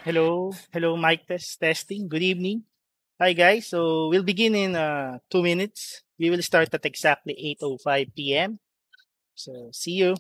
Hello, mic testing. Good evening. Hi, guys. So we'll begin in 2 minutes. We will start at exactly 8:05 p.m. So see you.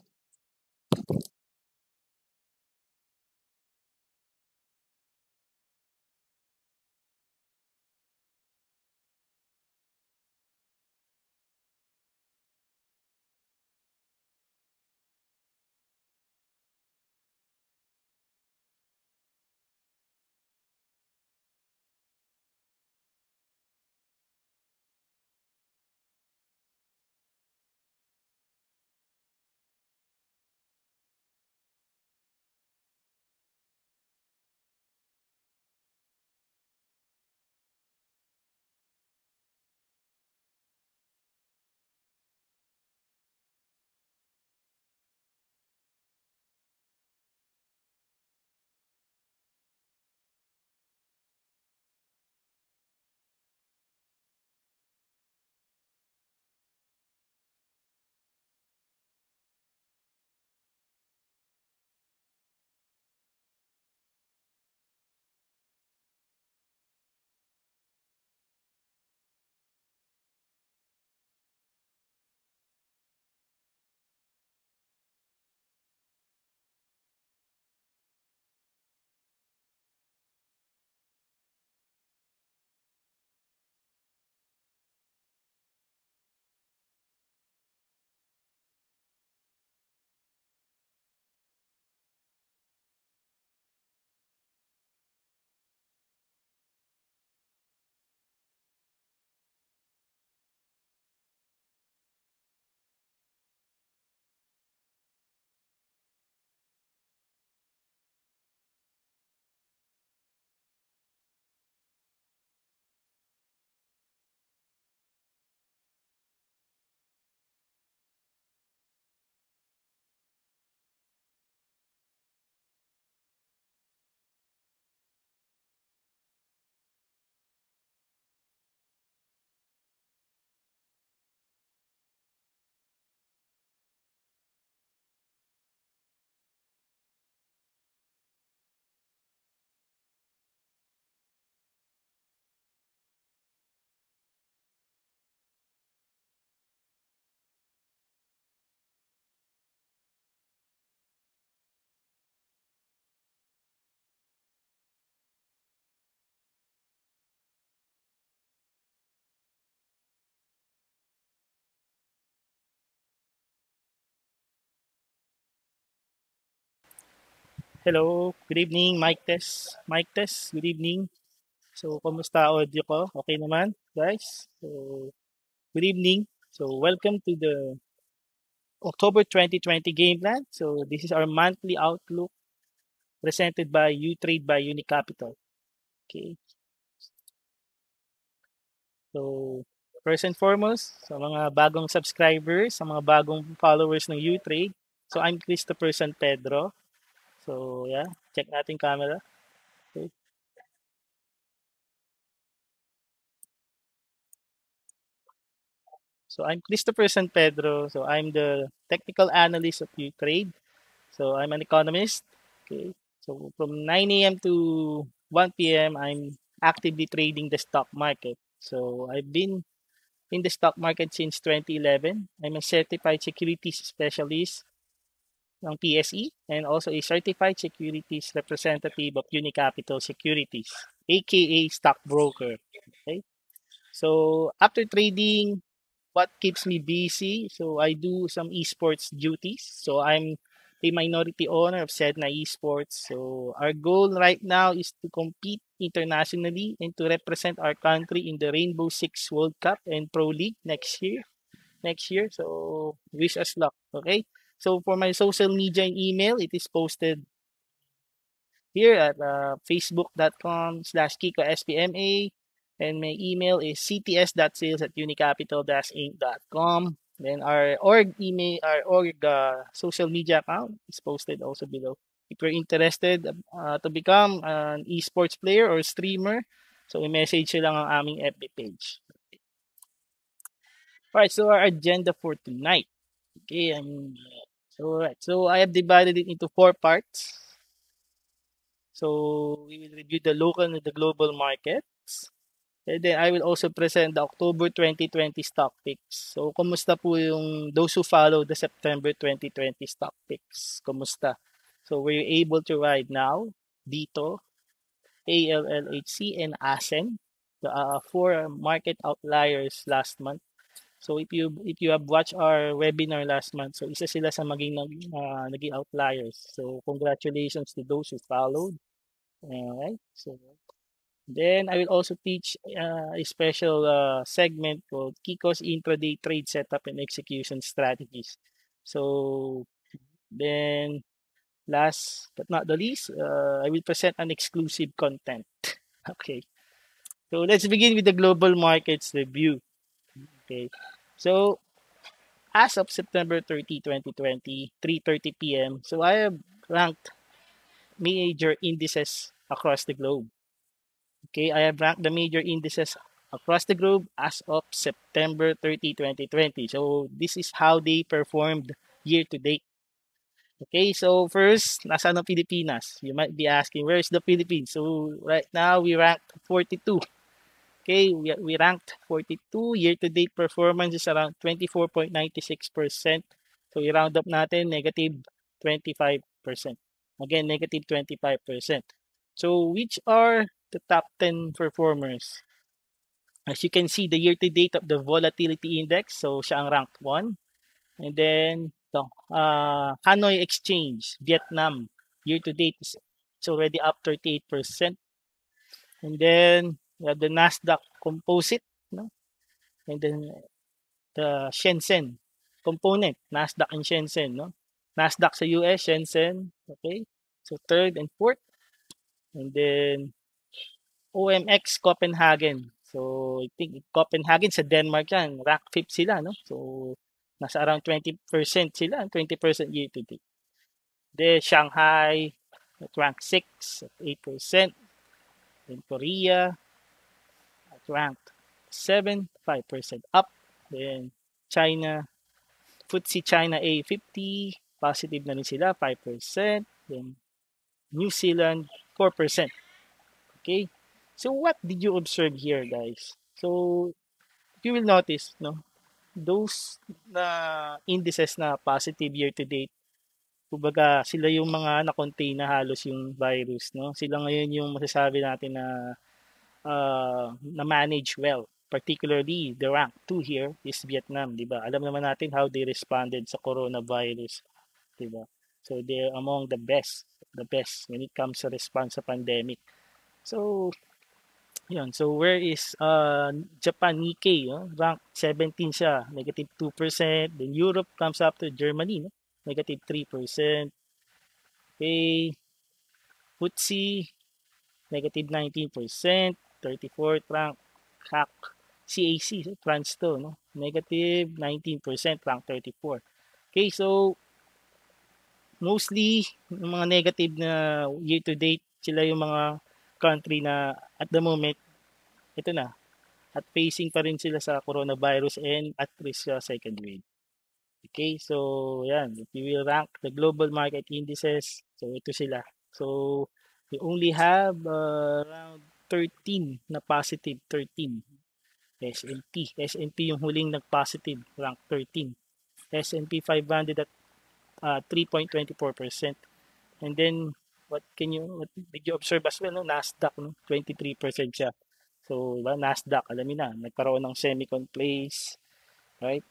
Hello. Good evening. Mic test. Good evening. So kumusta audio ko? Okay naman, guys? So good evening. So welcome to the October 2020 game plan. So this is our monthly outlook presented by Utrade by Unicapital. Okay. So, first and foremost, sa mga bagong subscribers, sa mga bagong followers ng Utrade, so I'm Christopher San Pedro. So, yeah, check natin camera. Okay. So, I'm Christopher San Pedro. So, I'm the technical analyst of Utrade. So, I'm an economist. Okay. So, from 9 a.m. to 1 p.m., I'm actively trading the stock market. So, I've been in the stock market since 2011. I'm a certified securities specialist ng PSE and also a certified securities representative of Unicapital Securities, aka stockbroker. Okay? So after trading, what keeps me busy? So I do some esports duties. So I'm a minority owner of Sedna Esports. So our goal right now is to compete internationally and to represent our country in the Rainbow Six World Cup and Pro League next year. So wish us luck. Okay. So for my social media and email, it is posted here at facebook.com/KikoSPMA. And my email is cts.sales@unicapital-inc.com. Then our org social media account is posted also below. If you're interested to become an esports player or streamer, so i-message lang ang aming FB page. Alright, so our agenda for tonight. Okay, so right. So I have divided it into four parts. So we will review the local and the global markets. And then I will also present the October 2020 stock picks. So kumusta po yung those who follow the September 2020 stock picks? Kumusta? So were you able to ride now? Dito, ALLHC, and ASEN, the four market outliers last month. So if you have watched our webinar last month, so isa sila sa naging outliers. So congratulations to those who followed. Alright. So then I will also teach a special segment called Kiko's intraday trade setup and execution strategies. So then last but not the least, I will present an exclusive content. Okay. So let's begin with the global markets review. Okay. So as of September 30, 2020, 3:30 p.m. So I have ranked major indices across the globe. Okay, I have ranked the major indices across the globe as of September 30, 2020. So this is how they performed year to date. Okay, so first, nasaan ang Pilipinas? You might be asking, where is the Philippines? So right now, we ranked 42. Okay, we ranked 42. Year-to-date performance is around 24.96%. So i-round up natin, negative 25%. Again, negative 25%. So which are the top 10 performers? As you can see, the year-to-date of the volatility index, so siya ang ranked 1. And then, Hanoi Exchange, Vietnam, year-to-date is it's already up 38%. And then, we have the Nasdaq Composite, no? And then, the Shenzhen component, Nasdaq and Shenzhen, no? Nasdaq sa US, Shenzhen, okay? So, third and fourth. And then, OMX Copenhagen. So, I think Copenhagen sa Denmark yan. Rank 5 sila, no? So, nasa around 20% sila, 20% year to date. Then, Shanghai at rank 6 at 8%. Then, Korea at ranked 7, 5% up. Then, China, FTSE China A50, positive na rin sila, 5%. Then, New Zealand, 4%. Okay? So, what did you observe here, guys? So, you will notice, no, those na indices na positive year to date, kumbaga sila yung mga na-contain na halos yung virus, no? Sila ngayon yung masasabi natin na manage well. Particularly, the rank 2 here is Vietnam, di ba? Alam naman natin how they responded sa coronavirus, di ba? So, they're among the best when it comes sa response sa pandemic. So, yun. So, where is Japan Nikkei? No? Rank 17 siya, negative 2%. Then Europe comes after Germany, no? Negative 3%. Okay. FTSE, negative 19%. 34th rank. CAC, CAC, so France to, no? Negative 19%, rank 34. Okay, so mostly, yung mga negative na year-to-date, sila yung mga country na at the moment, ito na, at facing pa rin sila sa coronavirus and at risk sa second wave. Okay, so yan, if you will rank the global market indices, so ito sila. So we only have around 13 na positive, 13. S&P yung huling nag-positive, rank 13. S&P 500 at 3.24%. And then what did you observe as well, no? Nasdaq, no? 23% siya. So, diba, Nasdaq, alamin na, nagkaroon ng semicon place, right?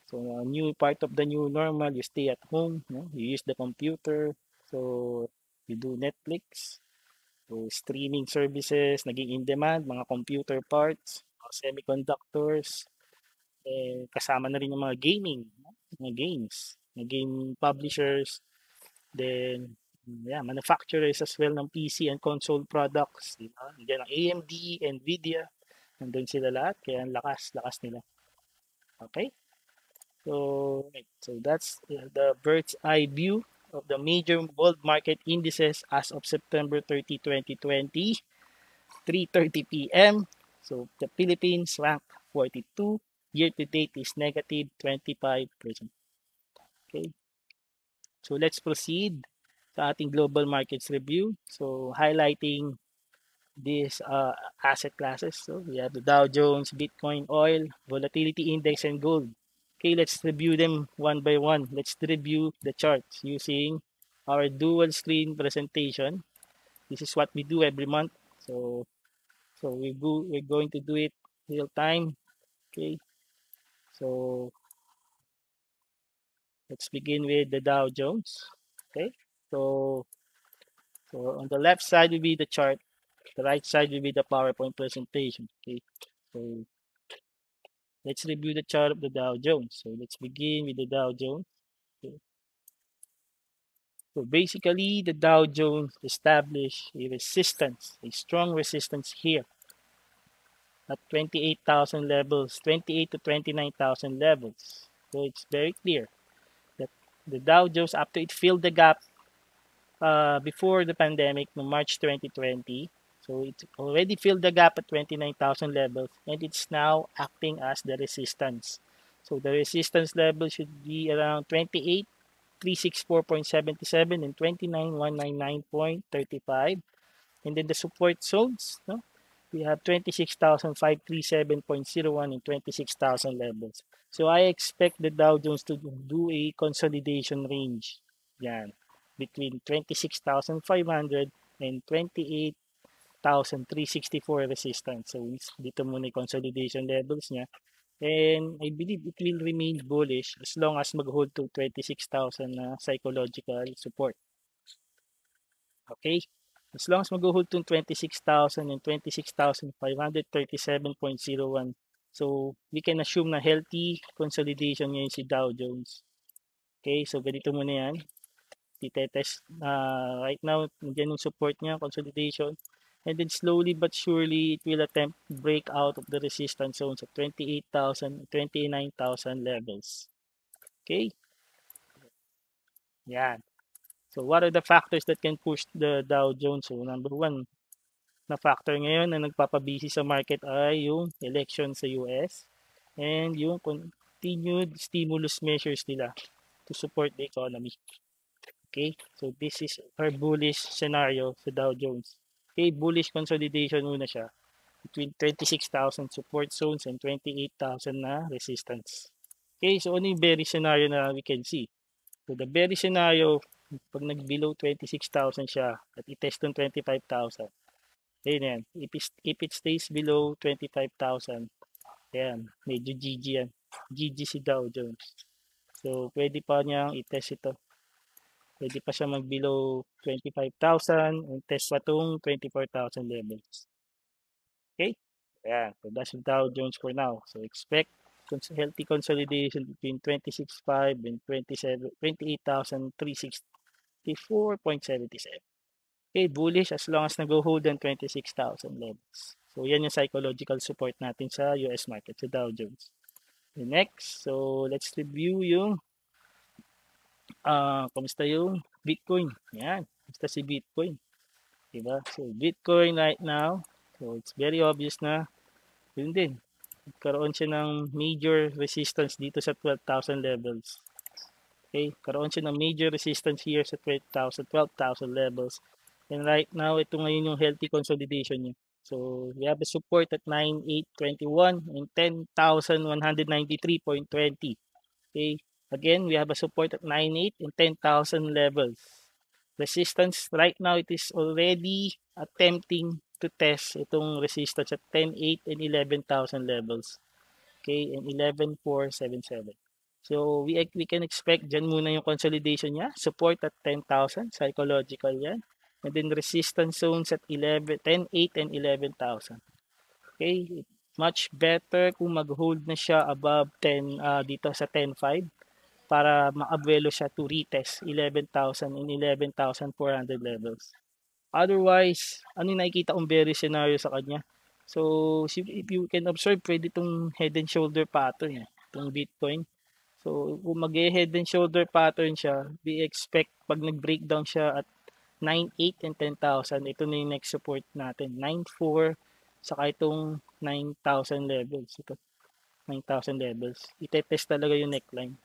So, new part of the new normal, you stay at home, no? You use the computer, so you do Netflix, so streaming services, naging in demand, mga computer parts, mga semiconductors, kasama na rin yung mga gaming, no? Mga games, mga game publishers, then yeah, manufacturers as well ng PC and console products, diba? Diyan ang AMD, Nvidia, nandun sila lahat, kaya ang lakas nila. Okay? So that's the bird's eye view of the major world market indices as of September 30, 2020, 3:30 p.m. So the Philippines ranked 42, year to date is negative 25%. Okay. So let's proceed. sa ating global markets review. So, highlighting these asset classes. So, we have the Dow Jones, Bitcoin, oil, volatility index, and gold. Okay, let's review them one by one. Let's review the charts using our dual screen presentation. This is what we do every month. So we're going to do it real time. Okay, so let's begin with the Dow Jones. Okay, so so on the left side will be the chart, the right side will be the PowerPoint presentation. Okay, so let's review the chart of the Dow Jones. So let's begin with the Dow Jones. Okay. So basically, the Dow Jones established a resistance, a strong resistance here at 28,000 levels, 28 to 29,000 levels. So it's very clear that the Dow Jones, after it filled the gap before the pandemic, no March 2020, so it already filled the gap at 29,000 levels, and it's now acting as the resistance. So the resistance level should be around 28,364.77 and 29,199.35. And then the support zones, no? We have 26,537.01 and 26,000 levels. So I expect the Dow Jones to do a consolidation range. Yan. Between 26,500 and 28,364 resistance. So dito muna yung consolidation levels niya. And I believe it will remain bullish as long as mag-hold to 26,000 na psychological support. Okay? As long as mag-hold to 26,000 and 26,537.01. So, we can assume na healthy consolidation ngayon si Dow Jones. Okay, so ganito muna yan. Itetest right now, nandiyan yung support niya, consolidation. And then slowly but surely, it will attempt to break out of the resistance zones at 28,000, 29,000 levels. Okay, yan. So, what are the factors that can push the Dow Jones? So, number one, na factor ngayon na nagpapabisi sa market ay yung election sa US and yung continued stimulus measures nila to support the economy. Okay, so this is our bullish scenario sa Dow Jones. Okay, bullish consolidation muna siya between 26,000 support zones and 28,000 na resistance. Okay, so ano yung bearish scenario na we can see? So the bearish scenario, pag nag-below 26,000 siya at i-test ng 25,000, ayun yan. If it stays below 25,000, ayan, medyo GG yan. GG si Dow Jones. So, pwede pa niyang i-test ito. Pwede pa siya mag-below 25,000 and test pa itong 24,000 levels. Okay? Ayan. So, that's the Dow Jones for now. So, expect healthy consolidation between 26,500 and 28,364.77. Okay, bullish as long as nag-hold ng 26,000 levels. So, yan yung psychological support natin sa US market, sa Dow Jones. The next, so let's review yung kamusta yung Bitcoin. Yan, kamusta si Bitcoin. Diba? So, Bitcoin right now, so it's very obvious na yun din. Karoon siya ng major resistance dito sa 12,000 levels. Okay, karoon siya ng major resistance here sa 12,000 levels. And right now, ito ngayon yung healthy consolidation niya. So, we have a support at 9,821 and 10,193.20. Okay, again, we have a support at 9,800 and 10,000 levels. Resistance, right now, it is already attempting to test itong resistance at 10,800 and 11,000 levels. Okay, and 11,477. So, we can expect dyan muna yung consolidation niya. Support at 10,000, psychological yan. And then resistance zones at 10,800 and 11,000. Okay, much better kung mag-hold na siya above 10 dito sa 10,500 para maabuelo siya to retest 11,000 and 11,400 levels. Otherwise, ano yung nakikita kong bearish scenario sa kanya? So, if you can observe, pwede itong head and shoulder pattern, itong Bitcoin. So, kung mag-head and shoulder pattern siya, we expect pag nag-breakdown siya at 9,800 and 10,000, ito na yung next support natin. 9,400, saka itong 9,000 levels. Ito, 9,000 levels. Itetest talaga yung neckline.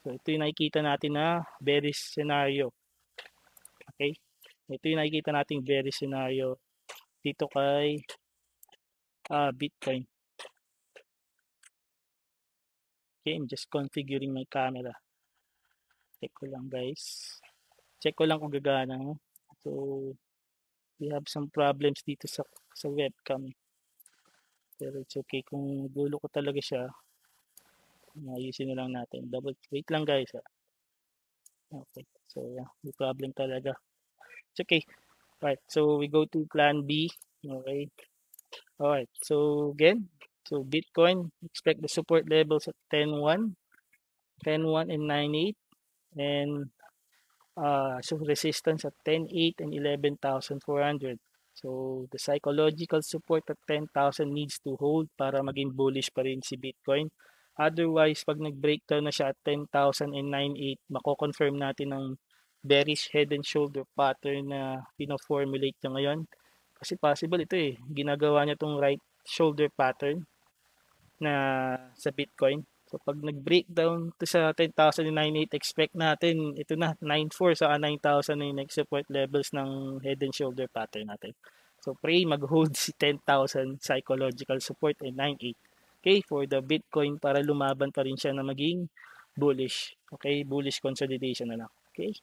So, ito yung nakikita natin na bearish scenario. Okay? Ito yung nakikita nating bearish scenario dito kay Bitcoin. Okay, I'm just configuring my camera. Check ko lang guys. Check ko lang kung gagana. So, we have some problems dito sa webcam. Pero it's okay. Kung gulo ko talaga siya, ayusin na lang natin. Wait lang guys. Okay. So, yeah, may problem talaga. It's okay. Alright. So, we go to plan B. Okay. Alright. So, again, so Bitcoin, expect the support levels at 10.1, 10.1 and 9.8. And so resistance at 10.8 and 11,400. So the psychological support at 10,000 needs to hold para maging bullish pa rin si Bitcoin. Otherwise, pag nag-breakdown na siya at 10,000 and 9.8, mako-confirm natin ang bearish head and shoulder pattern na pino-formulate niya ngayon. Kasi possible ito ginagawa niya tong right shoulder pattern na sa Bitcoin. So pag nag-breakdown to sa 10,098, expect natin ito na 94 sa 9,000 na yung next support levels ng head and shoulder pattern natin. So pray mag-hold si 10,000 psychological support and 98. Okay, for the Bitcoin para lumaban pa rin siya na maging bullish. Okay, bullish consolidation na lang. Okay.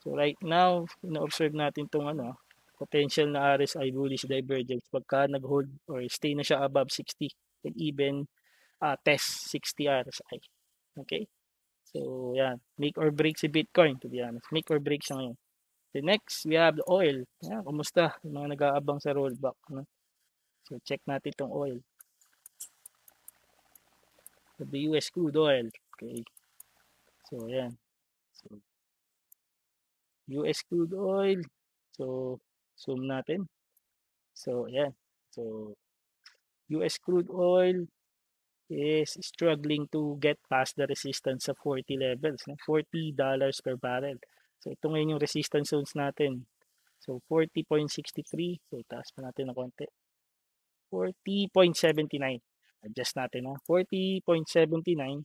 So right now, ina-observe natin tong potential na RSI bullish divergence pagka nag-hold or stay na siya above 60 and even test 60 RSI. Okay? So, yan. Make or break si Bitcoin, to be honest. Make or break siya ngayon. The next, we have the oil. Yan, kumusta? Yung mga nag-aabang sa rollback. No? So, check natin itong oil. So, the US crude oil. Okay. So, yan. So, US crude oil. So, zoom natin. So, yan. So, US crude oil is struggling to get past the resistance sa 40 levels, no? $40 per barrel. So ito ngayon yung resistance zones natin. So 40.63, so itaas pa natin ng konti. 40.79. Adjust natin 40.79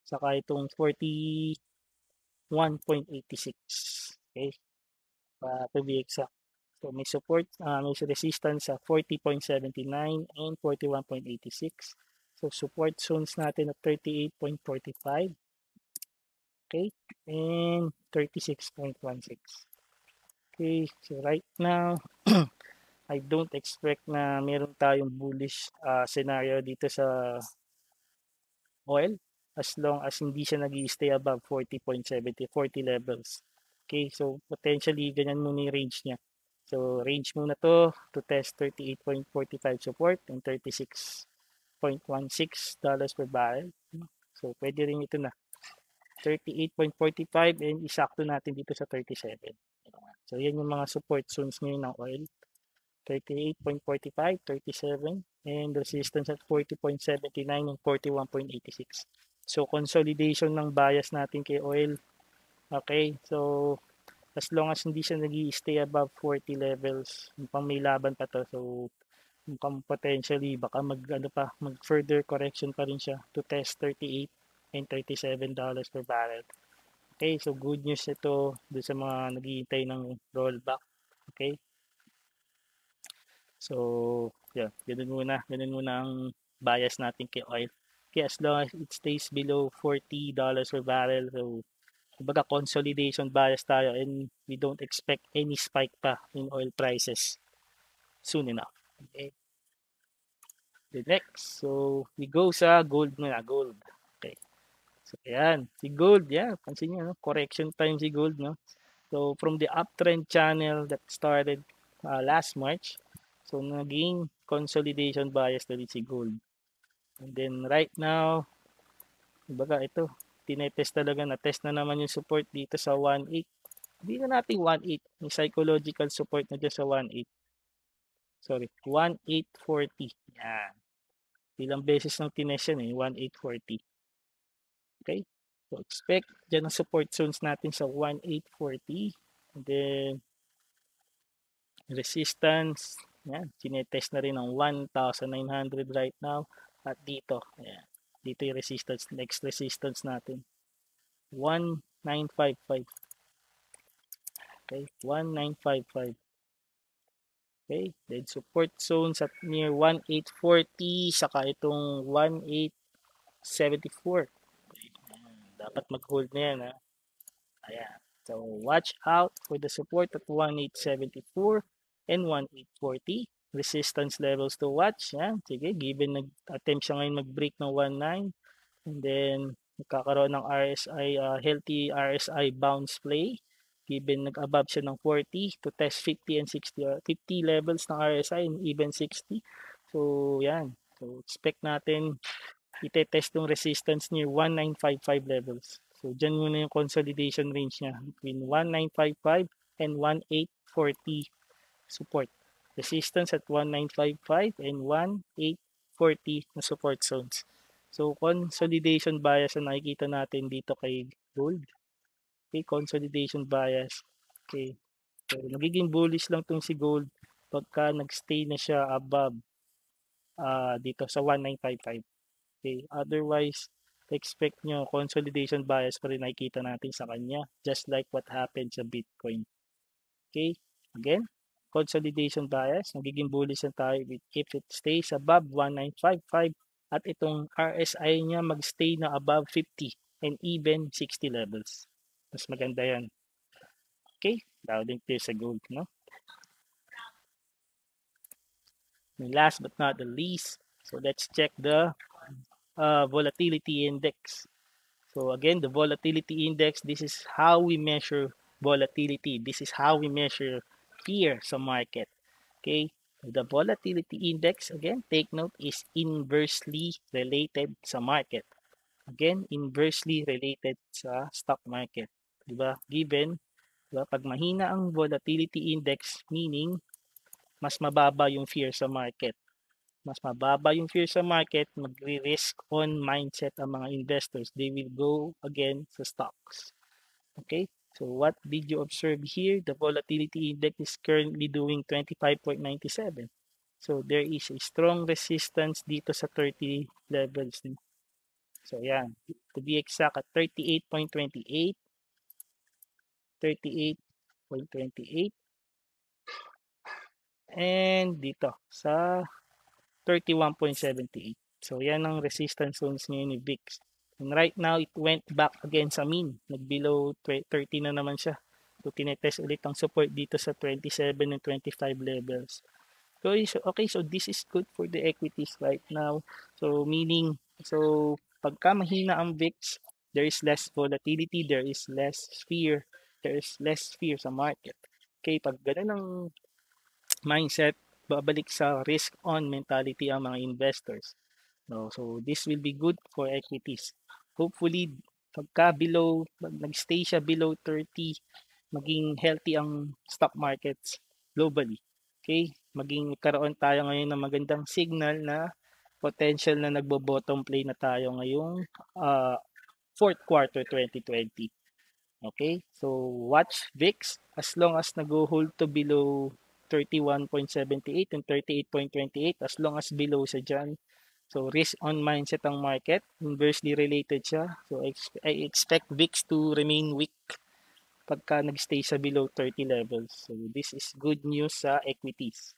saka itong 41.86. Okay? To be exact. So may support, may resistance sa 40.79 and 41.86. So support zones natin at 38.45. Okay? And 36.16. Okay, so right now, I don't expect na meron tayong bullish scenario dito sa oil as long as hindi siya nag-stay above 40.70, 40 levels. Okay, so potentially ganyan muna yung range niya. So range muna to test 38.45 support and $36.16 per barrel. So pwede rin ito na. 38.45 and isakto natin dito sa 37. So yan yung mga support zones ngayon ng oil. 38.45, 37, and resistance at 40.79 and 41.86. So, consolidation ng bias natin kay oil. Okay, so, as long as hindi siya nag-stay above 40 levels, mukhang may laban pa to. So, mukhang potentially, baka mag further correction pa rin siya to test 38 and $37 per barrel. Okay, so good news ito doon sa mga naghihintay ng rollback. Okay, so, yeah, ganun muna ang bias natin kay oil. Okay, as long as it stays below $40 per barrel, so, kumbaga consolidation bias tayo and we don't expect any spike pa in oil prices soon enough. Okay. The next, so, we go sa gold muna, gold. Okay. So, ayan, si gold, yeah, pansin nyo, correction time si gold, no? So, from the uptrend channel that started last March, so naging consolidation bias na rin si gold. And then right now, baga ito, tinetest talaga na test na naman yung support dito sa 1.8. Hindi na natin 1.8, may psychological support na dyan sa 1.8. Sorry, 1.840. Yan. Ilang beses nang tinest yan 1.840. Okay? So expect dyan ang support zones natin sa 1.840. And then resistance, yan, tinetest na rin ng 1,900 right now. At dito, ayan, dito yung resistance, next resistance natin, 1,955. Okay, 1955. Okay, then support zones at near 1840 saka itong 1874. Dapat mag-hold na yan ha. Ayan. So watch out for the support at 1874 and 1840. Resistance levels to watch. Yan. Sige, given nag-attempt siya ngayon mag-break ng 19 and then nagkakaroon ng RSI, healthy RSI bounce play. Given nag-above siya ng 40 to test 50 and 60, 50 levels ng RSI and even 60. So yan. So expect natin itetest yung resistance near 1955 levels. So, dyan muna yung consolidation range niya between 1955 and 1840 support. Resistance at 1955 and 1840 na support zones. So, consolidation bias na nakikita natin dito kay gold. Okay, consolidation bias. Okay. So, nagiging bullish lang tong si gold pagka nagstay na siya above dito sa 1955. Okay, otherwise, expect nyo consolidation bias pa rin nakikita natin sa kanya, just like what happened sa Bitcoin. Okay, again, consolidation bias, magiging bullish na tayo if it stays above 1955 at itong RSI niya magstay na above 50 and even 60 levels. Mas maganda yan. Okay, loud and clear sa gold, no? And last but not the least, so let's check the volatility index. So again, the volatility index, this is how we measure volatility. This is how we measure fear sa market. Okay? The volatility index, again, take note, is inversely related sa market. Again, inversely related sa stock market. Diba? Given, diba, pag mahina ang volatility index, meaning mas mababa yung fear sa market. Mas mababa yung fear sa market, magre-risk on mindset ang mga investors. They will go again sa stocks. Okay? So what did you observe here? The volatility index is currently doing 25.97. So there is a strong resistance dito sa 30 levels. So yan, to be exact at 38.28, 38.28, and dito sa 31.78. So, yan ang resistance zones ngayon ni VIX. And right now, it went back again sa mean. Nag-below 30 na naman siya. So, tinetest ulit ang support dito sa 27 and 25 levels. Okay, so this is good for the equities right now. So, meaning, so, pagka mahina ang VIX, there is less volatility, there is less fear, there is less fear sa market. Okay, pag ganun ang mindset, babalik sa risk on mentality ang mga investors. No, so this will be good for equities. Hopefully, pagka below, pag nag-stay siya below 30, maging healthy ang stock markets globally. Okay? Maging karoon tayo ngayon ng magandang signal na potential na nagbo-bottom play na tayo ngayong fourth quarter 2020. Okay? So, watch VIX as long as nag-hold to below 31.78 and 38.28, as long as below sa dyan. So, risk on mindset ang market. Inversely related siya. So, I expect VIX to remain weak pagka nag-stay sa below 30 levels. So, this is good news sa equities.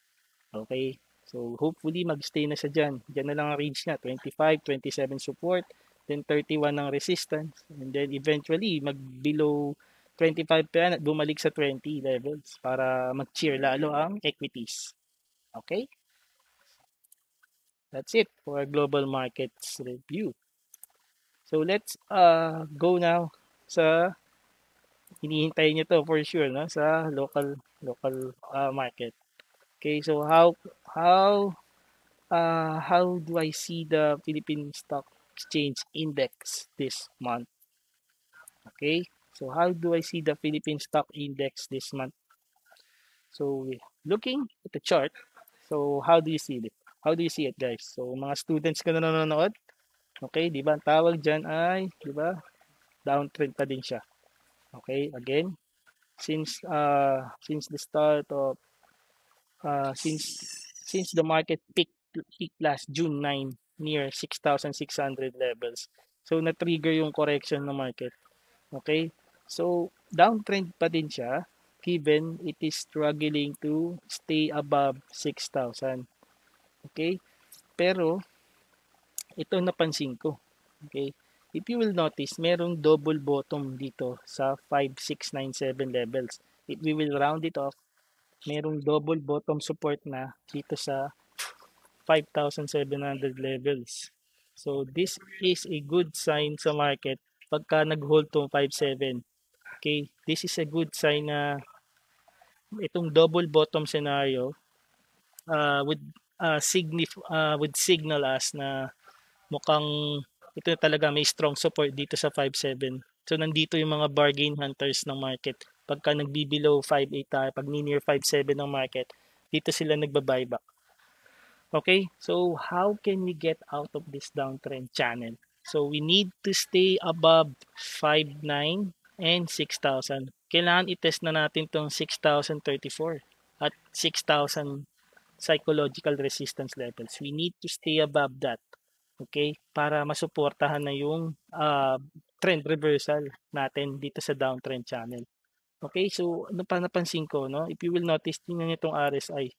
Okay? So, hopefully, mag-stay na siya dyan. Dyan na lang ang range niya. 25, 27 support, then 31 ang resistance, and then eventually, mag-below 25 pa yan at bumalik sa 20 levels para mag-cheer lalo ang equities. Okay? That's it for global markets review. So, let's go now sa hinihintay nyo to for sure, no? Sa local market. Okay, so how do I see the Philippine Stock Exchange Index this month? Okay, so how do I see the Philippine Stock Index this month? So looking at the chart, so how do you see it? How do you see it, guys? So mga students ka na nanonood, okay, di ba? Ang tawag dyan ay, di ba? Downtrend pa din siya. Okay, again, since the start of since the market peaked last June 9 near 6,600 levels. So na-trigger yung correction ng market. Okay? So downtrend pa din siya. given it is struggling to stay above 6,000. Okay? Pero ito napansin ko. Okay? If you will notice, merong double bottom dito sa 5,697 levels. If we will round it off, merong double bottom support na dito sa 5,700 levels. So this is a good sign sa market pagka nag-hold tong 5,700. Okay, this is a good sign na itong double bottom scenario would signal us na mukhang ito talaga may strong support dito sa 5.7. So nandito yung mga bargain hunters ng market. Pagka nagbibelow 5.8 tayo, pag near 5.7 ng market, dito sila nagba-buyback. Okay, so how can we get out of this downtrend channel? So we need to stay above 5.9 and 6,000. Kailangan i-test na natin tong 6,034 at 6,000 psychological resistance levels. We need to stay above that. Okay? Para masuportahan na yung trend reversal natin dito sa downtrend channel. Okay? So, ano pa napansin ko, no? If you will notice, tingnan niyo itong RSI.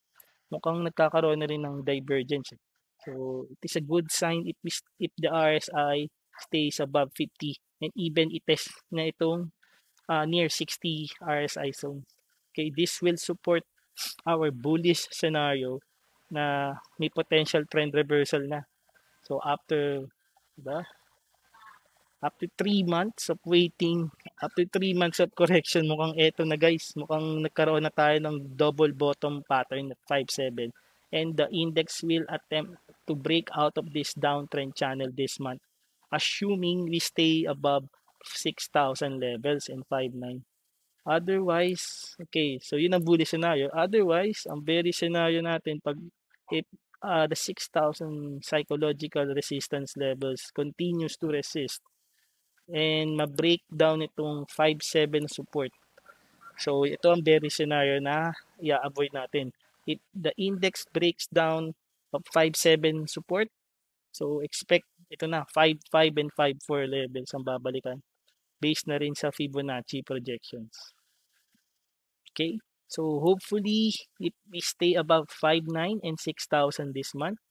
Mukhang nagkakaroon na rin ng divergence. So, it is a good sign if the RSI stays above 50 and even itest na itong near 60 RSI zone. Okay, this will support our bullish scenario na may potential trend reversal na. So diba? After 3 months of waiting, after 3 months of correction, mukhang eto na guys, mukhang nagkaroon na tayo ng double bottom pattern at 5.7 and the index will attempt to break out of this downtrend channel this month assuming we stay above 6,000 levels and 5.9. Otherwise, okay, so yun ang bullish scenario. Otherwise, ang bearish scenario natin pag if the 6,000 psychological resistance levels continues to resist and ma-break down itong 5.7 support. So ito ang bearish scenario na i-avoid natin. If the index breaks down of 5.7 support, so expect ito na 5.5 and 5.4 levels ang babalikan based na rin sa Fibonacci projections. Okay, so hopefully if we stay above 5.9 and 6,000 this month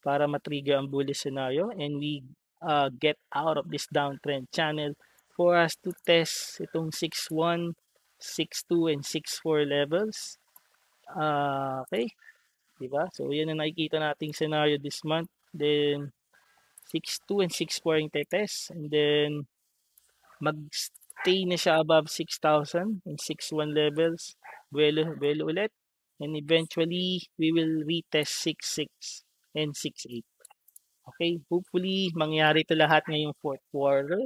para matrigger ang bullish scenario and we get out of this downtrend channel for us to test itong 6.1, 6.2 and 6.4 levels. Okay, diba? So yan ang nakikita nating scenario this month. Then 6.2 and 6.4 yung test and then mag-stay na siya above 6,000 and 6.1 levels. Buelo ulit. And eventually, we will retest 6.6 and 6.8. Okay, hopefully, mangyari ito lahat ngayong fourth quarter.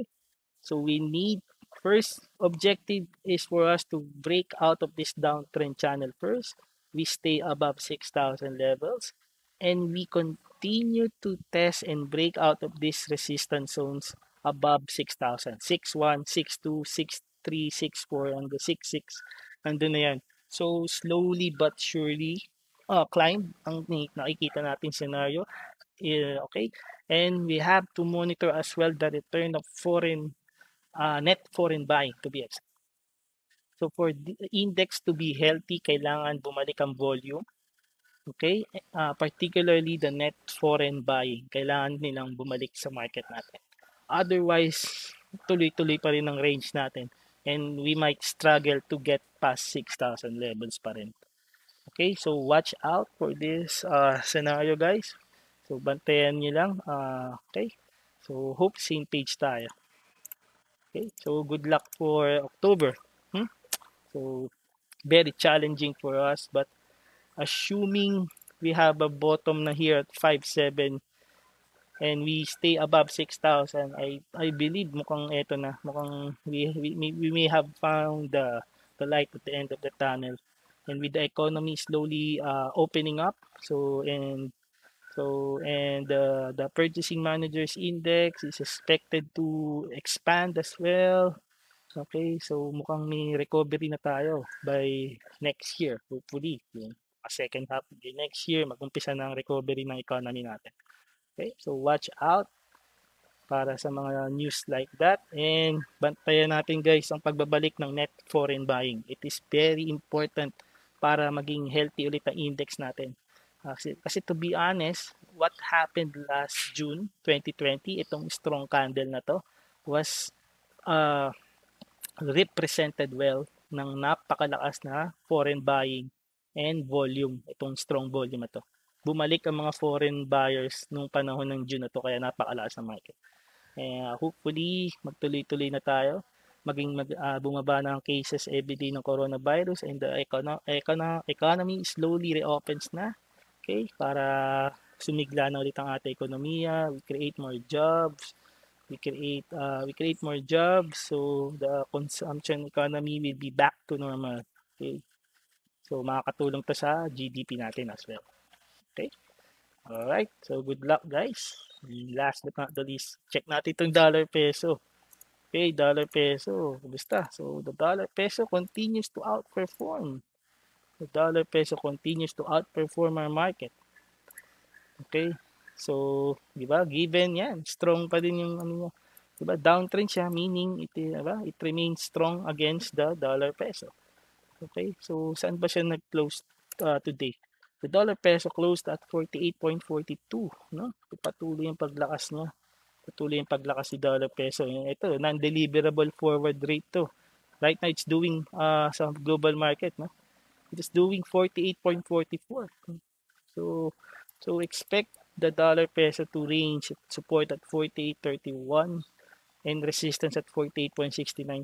So we need, first objective is for us to break out of this downtrend channel first. We stay above 6,000 levels. And we continue to test and break out of these resistance zones above 6,000. 6.1, 6.2, 6.3, 6.4, and the 6.6. Andun na yan. So, slowly but surely, climb ang nakikita natin scenario. Okay? And we have to monitor as well the return of net foreign buying to be exact. So, for the index to be healthy, kailangan bumalik ang volume. Okay? Particularly the net foreign buying. Kailangan nilang bumalik sa market natin. Otherwise, tuloy-tuloy pa rin ang range natin. And we might struggle to get past 6,000 levels pa rin. Okay? So, watch out for this scenario, guys. So, bantayan nyo lang. Okay? So, hope same page tayo. Okay? So, good luck for October. So, very challenging for us. But, assuming we have a bottom na here at 5.7 and we stay above 6,000, I believe mukhang eto na. Mukhang we may have found the light at the end of the tunnel. And with the economy slowly opening up, and the purchasing managers index is expected to expand as well. Okay, so mukhang may recovery na tayo by next year, hopefully. Yung second half of the next year, mag-umpisa na ang recovery ng economy natin. Okay, so watch out. para sa mga news like that. And bantayan natin guys ang pagbabalik ng net foreign buying. It is very important para maging healthy ulit ang index natin. Kasi to be honest, what happened last June 2020, itong strong candle na to, was uh, represented well ng napakalakas na foreign buying and volume, itong strong volume na to. Bumalik ang mga foreign buyers nung panahon ng June na to, kaya napakalakas ang market. Hopefully, magtuloy-tuloy na tayo. Bumaba na ang cases everyday ng coronavirus and the economy slowly reopens na. Okay? Para sumigla na ulit ang ating ekonomiya. We create more jobs. We create more jobs. So, the consumption economy will be back to normal. Okay? So, makakatulong to sa GDP natin as well. Okay? Alright. So, good luck guys. Last but not the least, check natin itong dollar peso. Okay, dollar peso. Kumusta? So, the dollar peso continues to outperform. The dollar peso continues to outperform our market. Okay? So, di ba? Given yan, strong pa din yung ano niya. Di ba? Downtrend siya, meaning di ba? It remains strong against the dollar peso. Okay? So, saan ba siya nag-close today? The dollar peso closed at 48.42, no? Patuloy yung paglakas niya. Patuloy yung paglakas ni dollar peso. Ito, non-deliverable forward rate to. Right now, it's doing sa global market, no? It is doing 48.44. So, so expect the dollar peso to range support at 48.31 and resistance at 48.69.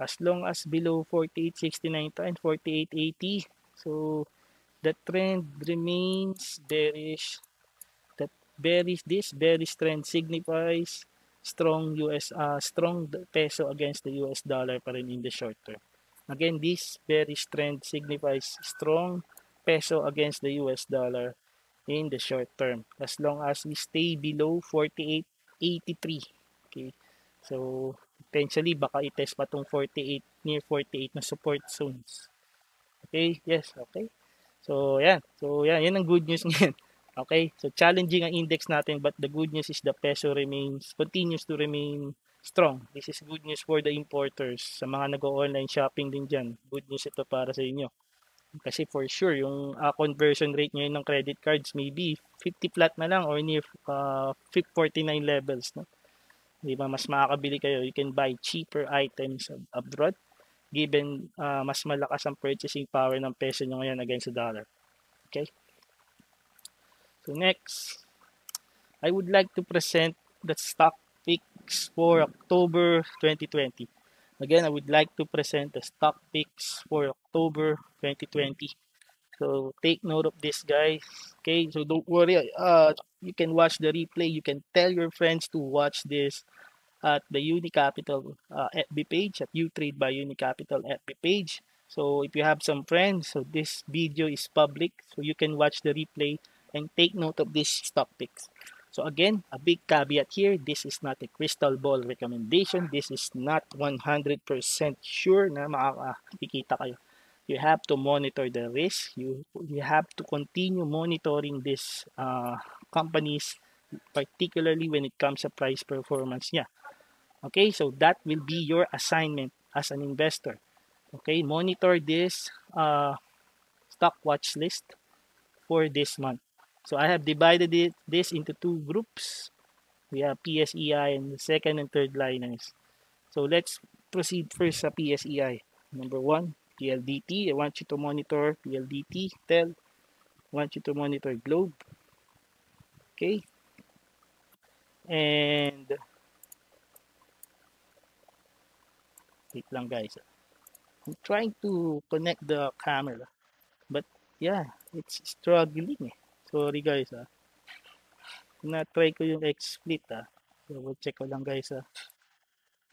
As long as below 48.69 and 48.80, so the trend remains bearish. That bearish trend signifies strong peso against the US dollar pa rin in the short term. Again, this bearish trend signifies strong peso against the US dollar in the short term as long as we stay below 48.83. Okay. So, potentially baka i-test pa tong 48 near 48 na support zones. Okay? Yes, okay. So, yan. So, yan ang good news ngayon. Okay? So, challenging ang index natin but the good news is the peso continues to remain strong. This is good news for the importers. Sa mga nag-online shopping din dyan, good news ito para sa inyo. Kasi for sure, yung conversion rate ngayon ng credit cards maybe 50 flat na lang or near 49 levels. No? Di ba? Mas makakabili kayo. You can buy cheaper items abroad given mas malakas ang purchasing power ng peso nyo ngayon against the dollar. Okay? So next, I would like to present the stock picks for October 2020. Again, I would like to present the stock picks for October 2020. So take note of this, guys. Okay, so don't worry. You can watch the replay. You can tell your friends to watch this at the Unicapital FB page, at Utrade by Unicapital FB page. So if you have some friends, so this video is public, so you can watch the replay and take note of these stock picks. So again, a big caveat here, this is not a crystal ball recommendation. This is not 100% sure na makakikita kayo. You have to monitor the risk. You have to continue monitoring these companies, particularly when it comes to price performance niya. Okay, so that will be your assignment as an investor. Okay, monitor this stock watch list for this month. So I have divided this into two groups. We have PSEI and the second and third liners. So let's proceed first sa PSEI. Number one, PLDT. I want you to monitor PLDT. I want you to monitor Globe. Okay. And wait lang guys. I'm trying to connect the camera. But yeah, it's struggling eh. Sorry guys ah. Na-try ko yung XSplit ah. So, check ko lang guys ah.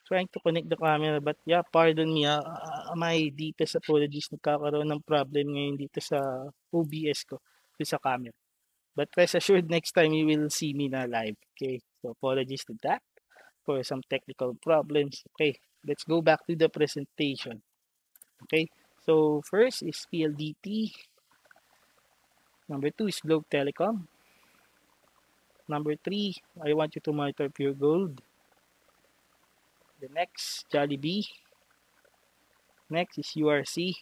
Trying to connect the camera but yeah, pardon me my deepest apologies. Nagkakaroon ng problem ngayon dito sa OBS ko. Dito sa camera. But rest assured, next time you will see me na live. Okay, so apologies to that for some technical problems. Okay, let's go back to the presentation. Okay, so first is PLDT. Number 2 is Globe Telecom. Number 3, I want you to monitor Pure Gold. The next, Jollibee. Next is URC.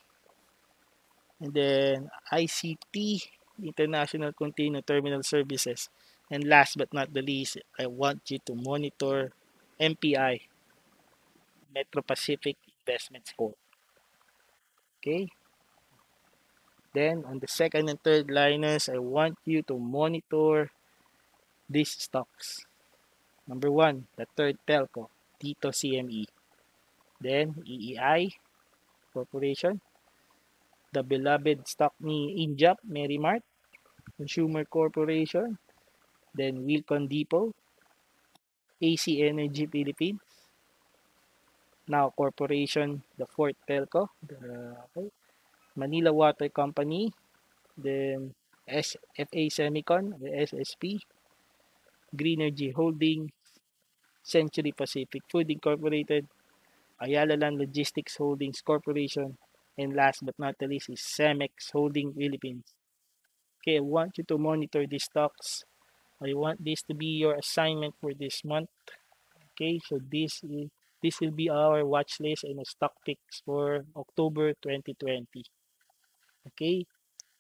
And then ICT, International Container Terminal Services. And last but not the least, I want you to monitor MPI, Metro Pacific Investments Corp. Okay? Then on the second and third liners, I want you to monitor these stocks. Number one, the third telco, Tito CME. Then EEI Corporation, the beloved stock ni Injap, Merrimart, Consumer Corporation, then Wilcon Depot, AC Energy Philippines, Now Corporation, the fourth telco, okay, Manila Water Company, then SFA Semicon, the SSP, Greenergy Holding, Century Pacific Food Incorporated, Ayala Land Logistics Holdings Corporation, and last but not the least is Cemex Holding Philippines. Okay, I want you to monitor these stocks. I want this to be your assignment for this month. Okay, so this will be our watch list and stock picks for October 2020. Okay,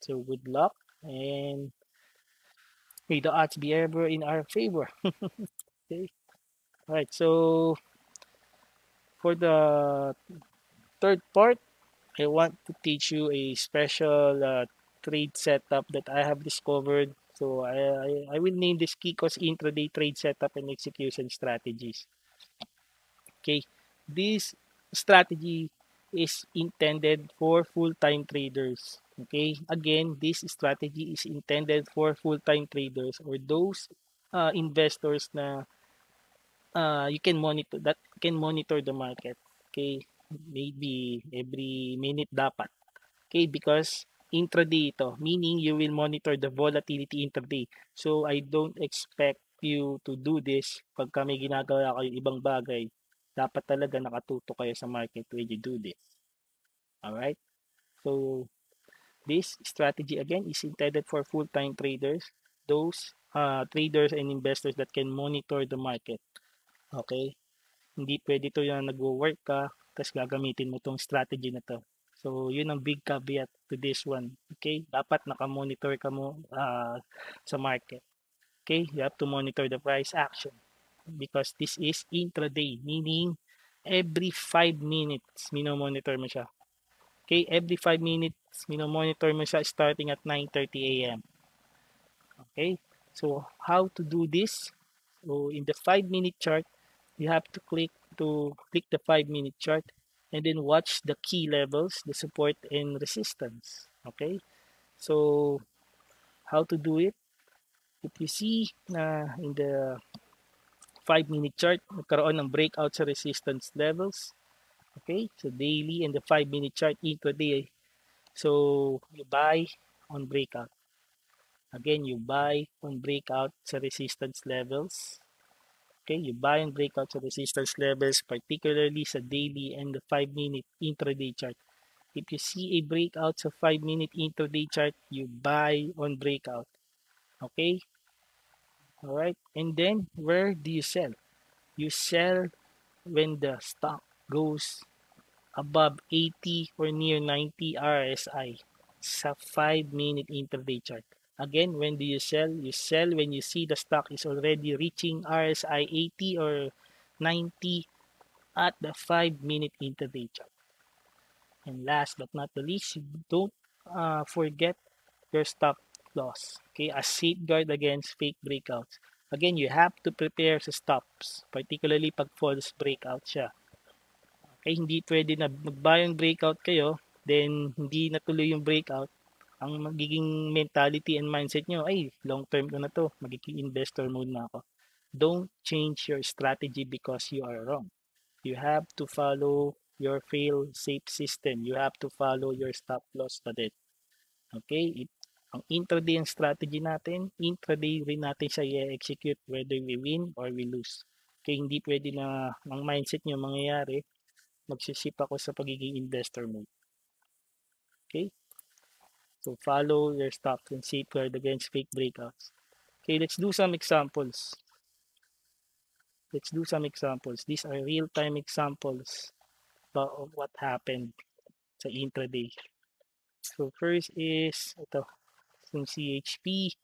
so good luck and may the odds be ever in our favor. Okay, all right. So for the third part, I want to teach you a special trade setup that I have discovered. So I will name this Kiko's intraday trade setup and execution strategies. Okay, this strategy is intended for full-time traders. Okay, again, this strategy is intended for full-time traders or those investors na you can monitor the market. Okay, maybe every minute dapat. Okay, because intraday ito, meaning you will monitor the volatility intraday. So I don't expect you to do this pag kami ginagawa kayo ibang bagay. Dapat talaga nakatuto kayo sa market when you do this. Alright? So this strategy again is intended for full-time traders, those traders and investors that can monitor the market. Okay? Hindi pwede to yung nagwo-work ka, tapos gagamitin mo tong strategy na to. So, yun ang big caveat to this one. Okay? Dapat nakamonitor ka mo sa market. Okay? You have to monitor the price action because this is intraday, meaning every 5 minutes, minomonitor mo siya. Okay? Every 5 minutes, minomonitor mo siya starting at 9:30 a.m. Okay? So, how to do this? So, in the 5-minute chart, you have to click the 5-minute chart and then watch the key levels, the support and resistance. Okay? So, how to do it? If you see na in the 5-minute chart, nagkaroon ng breakout sa resistance levels. Okay? So, daily and the 5-minute chart intraday. So, you buy on breakout. Again, you buy on breakout sa resistance levels. Okay, you buy and breakout sa resistance levels, particularly sa daily and the 5-minute intraday chart. If you see a breakout sa 5-minute intraday chart, you buy on breakout. Okay? Alright? And then, where do you sell? You sell when the stock goes above 80 or near 90 RSI sa 5-minute intraday chart. Again, when do you sell? You sell when you see the stock is already reaching RSI 80 or 90 at the 5-minute intraday chart. And last but not the least, don't forget your stop loss. Okay, a safeguard against fake breakouts. Again, you have to prepare sa stops, particularly pag false breakout siya. Okay, hindi pwede na mag-buy breakout kayo, then hindi natuloy yung breakout. Ang magiging mentality and mindset nyo, ay, long term ko na to, magiging investor mode na ako. Don't change your strategy because you are wrong. You have to follow your fail safe system. You have to follow your stop loss pa din. Okay? Ang intraday ang strategy natin, intraday rin natin siya i-execute whether we win or we lose. Okay, hindi pwede na ang mindset nyo mangyayari, magsisip ako sa pagiging investor mode. Okay? So follow your stops and safeguard against fake breakouts. Okay, let's do some examples. let's do some examples. These are real-time examples of what happened sa intraday. So first is ito, yung CHP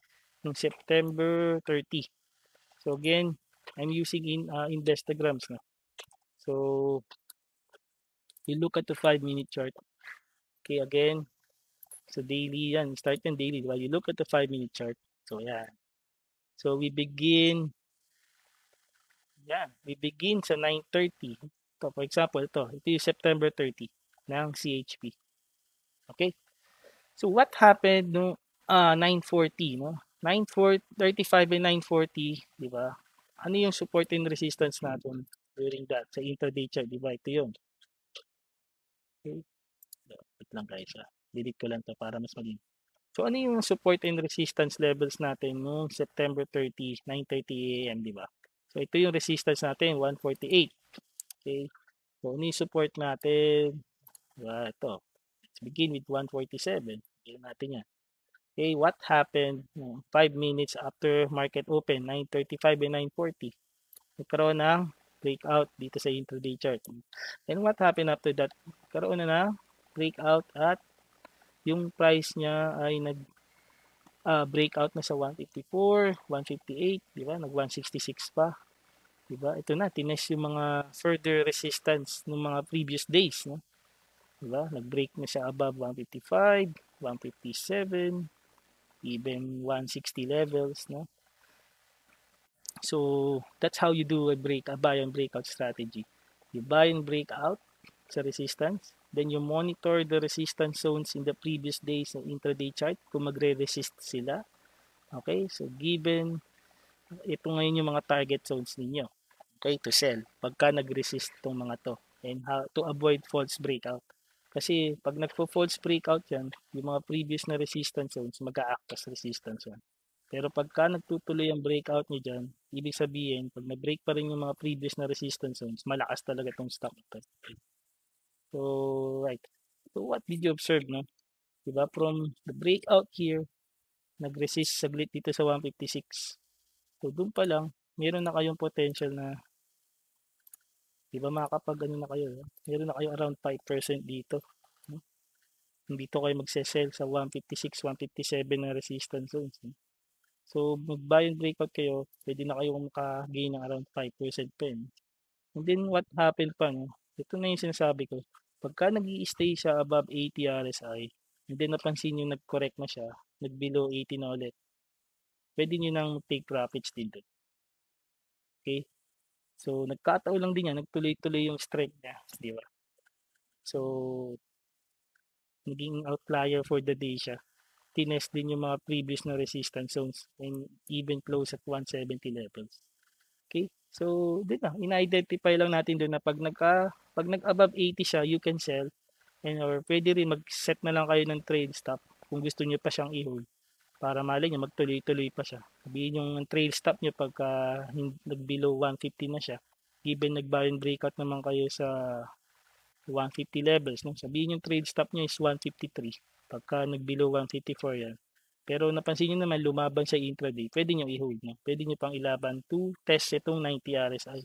ng September 30. So again, I'm using Investograms na. So you look at the 5-minute chart. Okay, again, so daily yan. Start yan daily. Diba? You look at the 5-minute chart. So yan. So we begin sa 9:30. So for example, ito yung September 30 ng CHP. Okay? So what happened no 9:40 no? 9:35 and 9:40, 'di ba? Ano yung support and resistance natin during that sa intraday chart, 'di ba? Ito 'yun. Okay? Wait lang guys, delete ko lang 'to para mas malinis. So ano yung support and resistance levels natin noong September 30, 9:30 AM, 'di ba? So ito yung resistance natin, 148. Okay? So ano yung support natin? Diba? Ito. Let's begin with 147. Bigyan natin yan. Okay, what happened 5 minutes after market open, 9:35 and 9:40? Nagkaroon ng breakout dito sa intraday chart. And what happened after that? Nagkaroon na ng breakout at yung price niya ay breakout na sa 154, 158, di ba? Nag 166 pa. Di ba? Ito na, tinest yung mga further resistance ng mga previous days, no? Di ba? Nag-break na siya above 155, 157, even 160 levels, no? So, that's how you do a buy and breakout strategy. You buy and break out sa resistance, then you monitor the resistance zones in the previous days ng intraday chart kung magre-resist sila. Okay, so given ito ngayon yung mga target zones ninyo, okay, to sell pagka nag-resist itong mga to, and how to avoid false breakout. Kasi pag nagpo-false breakout yan, yung mga previous na resistance zones mag-a-act as resistance yan. Pero pagka nagtutuloy ang breakout nyo dyan, ibig sabihin, pag na-break pa rin yung mga previous na resistance zones, malakas talaga itong stock ito. So, right. So, what did you observe, no? Diba? From the breakout here, nag-resist saglit dito sa 156. So, doon pa lang, meron na kayong potential na, diba, makakapag ano na kayo, meron na kayo around 5% dito. No? Dito kayo magse-sell sa 156, 157 na resistance zones. No? So, mag-buy and breakout kayo, pwede na kayong maka-gain ng around 5% pa yun. And then, what happened pa, no? Ito na yung sinasabi ko. Pagka nag stay siya above 80 RSI, and then napansin nyo nag-correct na siya, nag-below 80 na ulit, pwede nyo nang take profits din doon. Okay? So, nagkataon lang din yan, nagtuloy-tuloy yung strike niya, di ba? So, naging outlier for the day siya. Tinest din yung mga previous na resistance zones and even close at 170 levels. Okay? So, din na, ina-identify lang natin doon na pag nag-above 80 siya, you can sell, and or pwede rin mag-set na lang kayo ng trade stop kung gusto niyo pa siyang i-hold para malay niyo magtuloy-tuloy pa siya. Sabihin yung trail stop niyo pagka nag-below 150 na siya. Given nag-buy and breakout naman kayo sa 150 levels, no? Sabihin yung trade stop niyo is 153. Pagka nag-below 154 yan. Pero napansin niyo naman lumaban sa intraday, pwede niyo i-hold, no? Pwede niyo pang ilaban to test itong 90 RSI.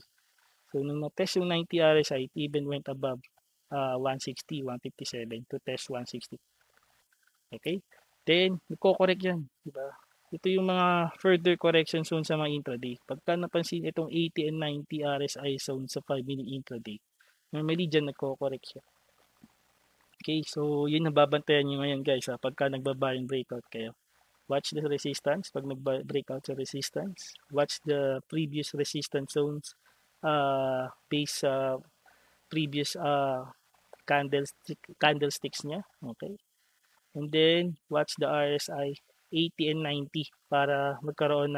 So nung na-test yung 90 RSI, it even went above 160, 157 to test 160. Okay? Then, nagko-correct yan. Diba? Ito yung mga further correction zone sa mga intraday. Pagka napansin itong 80 and 90 RSI zone sa 5-minute intraday, normally dyan nagko-correct siya. Okay, so yun ang babantayan nyo ngayon guys. Pagka nagbabuy and breakout kayo. Watch the resistance. Pag nag-breakout sa resistance, watch the previous resistance zones based sa previous candlesticks niya. Okay. And then, watch the RSI 80 and 90 para magkaroon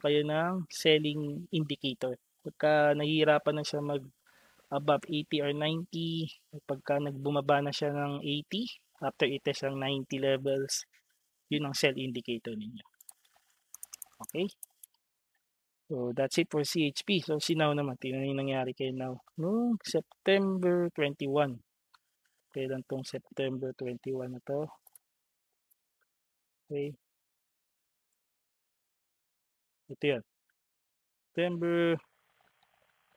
kayo ng selling indicator. Pagka nahihirapan na siya mag above 80 or 90, pagka nagbumaba na siya ng 80, after itest ang 90 levels, yun ang sell indicator ninyo. Okay? So, that's it for CHP. So, si Now naman, tingnan yung nangyari kay Now. Noong September 21. Kailan tong September 21 na to? Okay. Ito yan. September,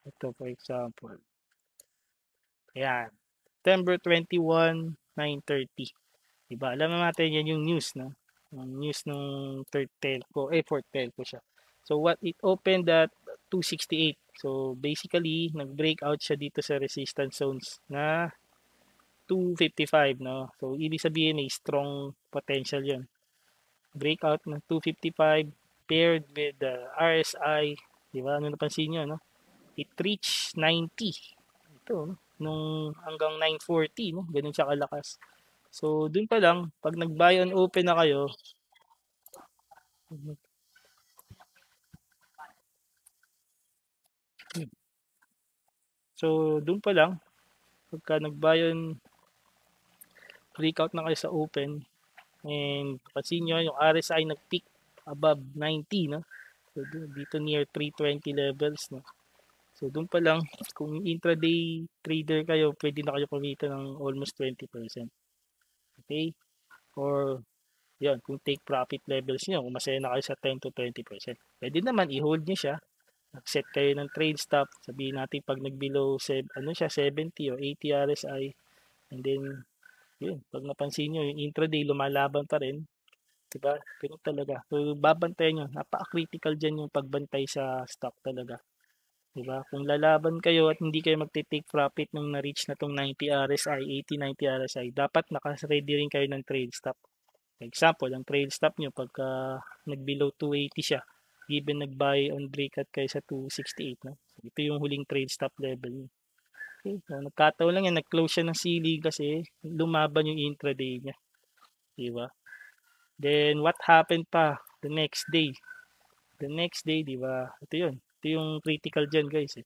ito for example, ayan, September 21, 9:30. Diba? Alam na natin yan yung news, no? Yung news ng third telco, fourth telco siya. So what it opened at 268. So basically, nag-breakout siya dito sa resistance zones na 255, no? So ibig sabihin may strong potential 'yon. Breakout ng 255 paired with the RSI, di ba? Ano napansin niyo, no? It reached 90. Ito, no? Nung hanggang 940, no? Ganun siya kalakas. So, dun pa lang, pag nag-buy on open na kayo, so, dun pa lang, pagka nag-buy on breakout na kayo sa open, and pansin nyo, yung RSI nag-peak above 90, no? So, dito near 320 levels, no? So, dun pa lang, kung intraday trader kayo, pwede na kayo kumita ng almost 20%. Okay? Or, yun, kung take profit levels nyo, kung masaya na kayo sa 10 to 20%. Pwede naman, i-hold nyo siya. Nag-set kayo ng trade stop. Sabihin natin pag nag-below, ano siya, 70 o 80 RSI. And then, yun, pag napansin nyo, yung intraday, lumalaban pa rin. Diba? Ganun talaga. So, babantayan nyo. Napaka-critical dyan yung pagbantay sa stock talaga. Diba? Kung lalaban kayo at hindi kayo magte-take profit nung na-reach na tong 90 RSI, 80-90 RSI, dapat naka-ready rin kayo ng trade stop. For example, ang trade stop nyo pagka nag-below 280 siya, given nag-buy on breakout kayo sa 268, no? So, ito yung huling trade stop level nyo. Okay, so, nagkataon lang yan, nag-close siya ng ceiling kasi lumaban yung intraday niya. Diba? Then, what happened pa the next day? The next day, diba? Ito yun. Ito yung critical dyan, guys.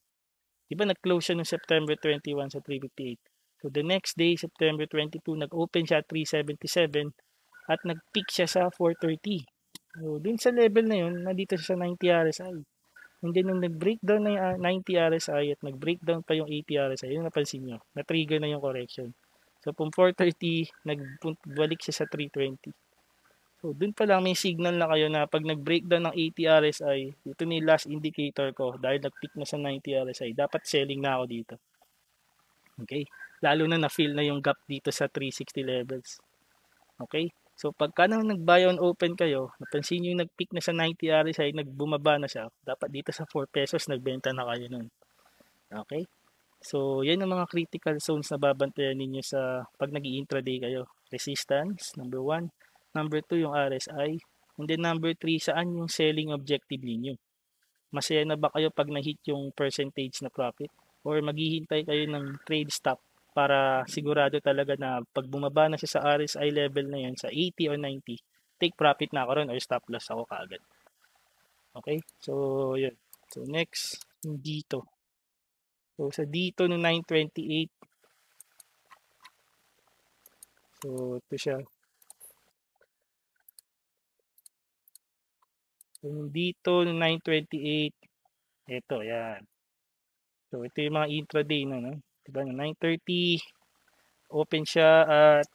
Diba nag-close siya noong September 21 sa 358. So, the next day, September 22, nag-open siya at 377 at nag-peak siya sa 430. So, dun sa level na yun, nandito siya sa 90 RSI. And then, nung nag-breakdown na yung 90 RSI at nag-breakdown pa yung 80 RSI, yun napansin nyo, na-trigger na yung correction. So, from 430, nagbalik siya sa 320. So, dun pa lang may signal na kayo na pag nag-breakdown ng 80 RSI, ito na yung last indicator ko dahil nag-peak na sa 90 RSI, dapat selling na ako dito. Okay? Lalo na na-fill na yung gap dito sa 360 levels. Okay? So, pagka na nag-buy on open kayo, napansin nyo yung nag-peak na sa 90 RSI, nagbumaba na siya, dapat dito sa 4 pesos, nagbenta na kayo nun. Okay? So, yan ang mga critical zones na babantayan ninyo sa pag nag-i-intraday kayo. Resistance, number 1. Number 2, yung RSI. And then number 3, saan yung selling objective ninyo? Masaya na ba kayo pag na-hit yung percentage na profit? Or maghihintay kayo ng trade stop para sigurado talaga na pag bumaba na siya sa RSI level na yun, sa 80 or 90, take profit na ako ron or stop loss ako kaagad. Okay? So, yun. So, next, dito. So, sa dito no 928, so, ito siya. So, dito no 928, ito, yan. So, ito yung mga intraday na, no? Diba, no 930, open siya at